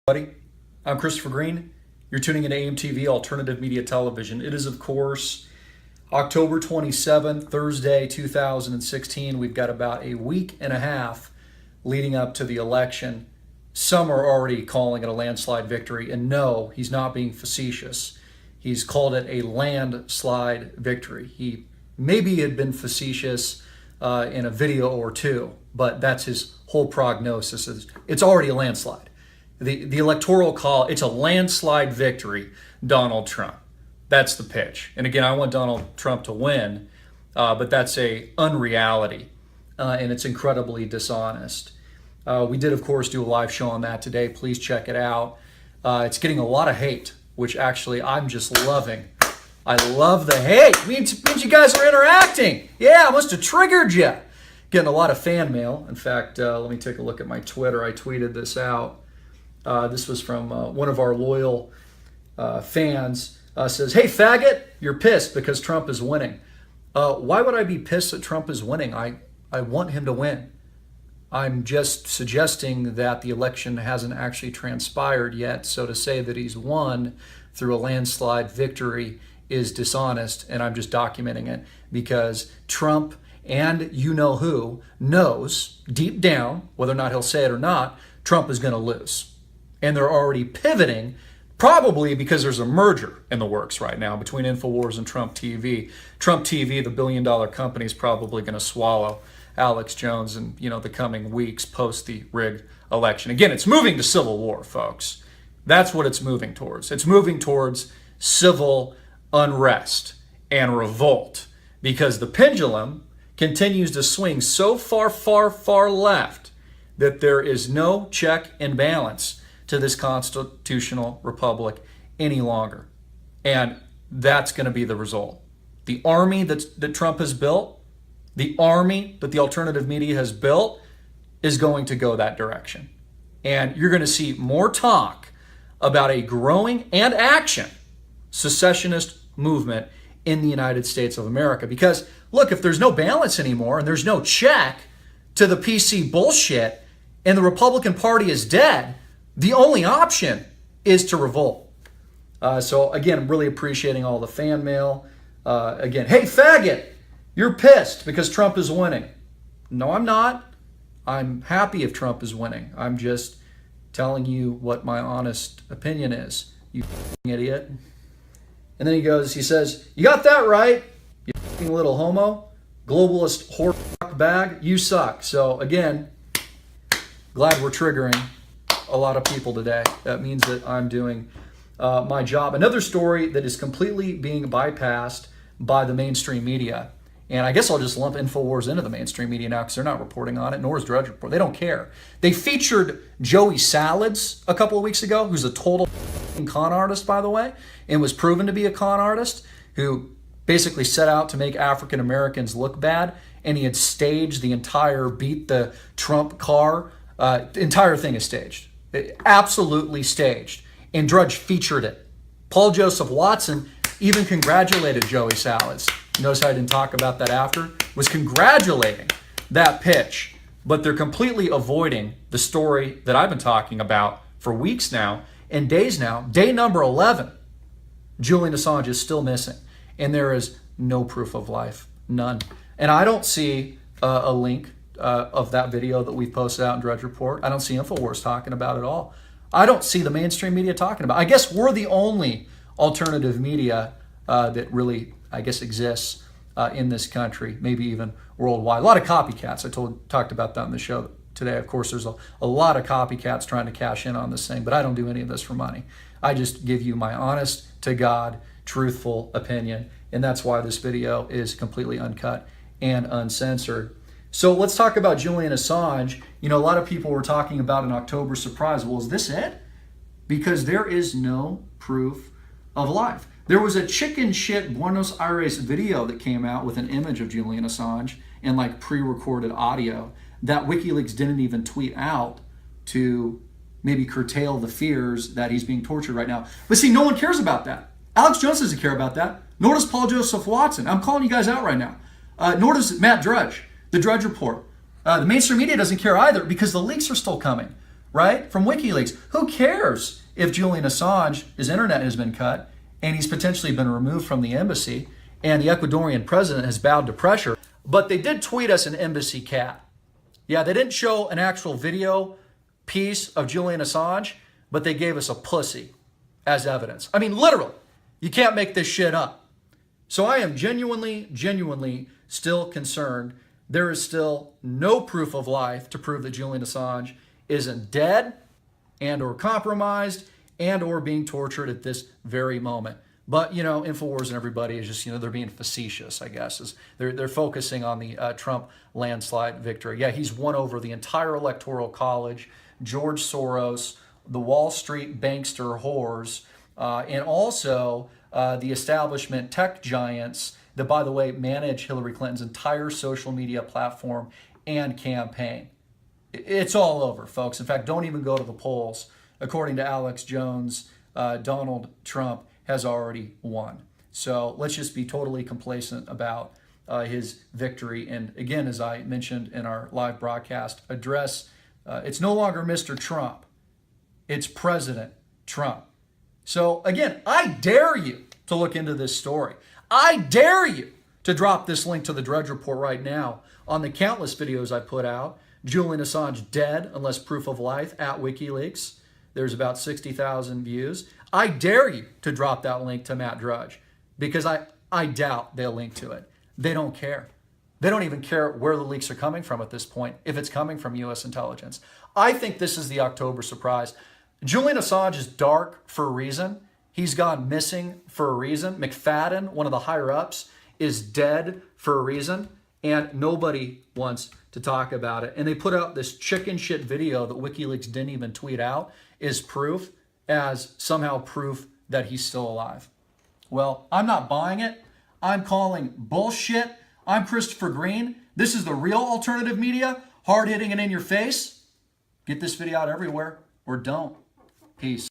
Buddy, I'm Christopher Green. You're tuning into AMTV Alternative Media Television. It is, of course, October 27th, Thursday, 2016. We've got about a week and a half leading up to the election. Some are already calling it a landslide victory, and no, he's not being facetious. He's called it a landslide victory. He maybe had been facetious in a video or two, but that's his whole prognosis. It's already a landslide. The electoral call, it's a landslide victory, Donald Trump. That's the pitch. And again, I want Donald Trump to win, but that's a unreality, and it's incredibly dishonest. We did, of course, do a live show on that today. Please check it out. It's getting a lot of hate, which actually I'm just loving. I love the hate. It means you guys are interacting. Yeah, I must have triggered you. Getting a lot of fan mail. In fact, let me take a look at my Twitter. I tweeted this out. This was from one of our loyal fans. Says, "Hey, faggot, you're pissed because Trump is winning." Why would I be pissed that Trump is winning? I want him to win. I'm just suggesting that the election hasn't actually transpired yet. So to say that he's won through a landslide victory is dishonest, and I'm just documenting it because Trump and you-know-who knows deep down, whether or not he'll say it or not, Trump is going to lose. And they're already pivoting, probably because there's a merger in the works right now between InfoWars and Trump TV. Trump TV, the billion-dollar company, is probably going to swallow Alex Jones in the coming weeks post the rigged election. Again, it's moving to civil war, folks. That's what it's moving towards. It's moving towards civil unrest and revolt because the pendulum continues to swing so far, far, far left that there is no check and balance to this constitutional republic any longer. And that's going to be the result. The army that Trump has built, the army that the alternative media has built is going to go that direction. And you're going to see more talk about a growing and action secessionist movement in the United States of America. Because, look, if there's no balance anymore and there's no check to the PC bullshit and the Republican Party is dead, the only option is to revolt. So, again, I'm really appreciating all the fan mail. Again, hey, faggot, you're pissed because Trump is winning. No, I'm not. I'm happy if Trump is winning. I'm just telling you what my honest opinion is, you idiot. And then he says, you got that right, you little homo, globalist whore bag, you suck. So again, glad we're triggering a lot of people today. That means that I'm doing my job. Another story that is completely being bypassed by the mainstream media. And I guess I'll just lump InfoWars into the mainstream media now because they're not reporting on it, nor is Drudge Report. They don't care. They featured Joey Salads a couple of weeks ago, who's a total con artist, by the way, and was proven to be a con artist who basically set out to make African Americans look bad, and he had staged the entire Beat the Trump car. The entire thing is staged. Absolutely staged. And Drudge featured it. Paul Joseph Watson even congratulated Joey Salads. Notice how I didn't talk about that after? Was congratulating that pitch. But they're completely avoiding the story that I've been talking about for weeks now and days now. Day number 11, Julian Assange is still missing. And there is no proof of life. None. And I don't see a link of that video that we've posted out in Drudge Report. I don't see InfoWars talking about it at all. I don't see the mainstream media talking about it. I guess we're the only alternative media that really, I guess, exists in this country, maybe even worldwide. A lot of copycats. I talked about that on the show today. Of course, there's a lot of copycats trying to cash in on this thing, but I don't do any of this for money. I just give you my honest to God, truthful opinion, and that's why this video is completely uncut and uncensored. So let's talk about Julian Assange. A lot of people were talking about an October surprise. Well, is this it? Because there is no proof of life. There was a chicken shit Buenos Aires video that came out with an image of Julian Assange and pre-recorded audio that WikiLeaks didn't even tweet out to maybe curtail the fears that he's being tortured right now. But see, no one cares about that. Alex Jones doesn't care about that. Nor does Paul Joseph Watson. I'm calling you guys out right now. Nor does Matt Drudge, the Drudge Report. The mainstream media doesn't care either because the leaks are still coming. right? From WikiLeaks. Who cares if Julian Assange, his internet has been cut and he's potentially been removed from the embassy and the Ecuadorian president has bowed to pressure? But they did tweet us an embassy cat. Yeah, they didn't show an actual video piece of Julian Assange, but they gave us a pussy as evidence. I mean, literal. You can't make this shit up. So I am genuinely still concerned. There is still no proof of life to prove that Julian Assange isn't dead and or compromised and or being tortured at this very moment. But, you know, InfoWars and everybody is just, you know, they're being facetious, I guess. They're focusing on the Trump landslide victory. Yeah, he's won over the entire Electoral College, George Soros, the Wall Street bankster whores, and also the establishment tech giants that, by the way, manage Hillary Clinton's entire social media platform and campaign. It's all over, folks. In fact, don't even go to the polls. According to Alex Jones, Donald Trump has already won. So let's just be totally complacent about his victory. And again, as I mentioned in our live broadcast address, it's no longer Mr. Trump. It's President Trump. So again, I dare you to look into this story. I dare you to drop this link to the Drudge Report right now on the countless videos I put out. Julian Assange dead unless proof of life at WikiLeaks. There's about 60,000 views. I dare you to drop that link to Matt Drudge because I doubt they'll link to it. They don't care. They don't even care where the leaks are coming from at this point, if it's coming from U.S. intelligence. I think this is the October surprise. Julian Assange is dark for a reason. He's gone missing for a reason. McFadden, one of the higher ups, is dead for a reason, and nobody wants to talk about it. And they put out this chicken shit video that WikiLeaks didn't even tweet out as proof, as somehow proof that he's still alive. Well, I'm not buying it. I'm calling bullshit. I'm Christopher Green. This is the real alternative media, hard-hitting and in your face. Get this video out everywhere, or don't. Peace.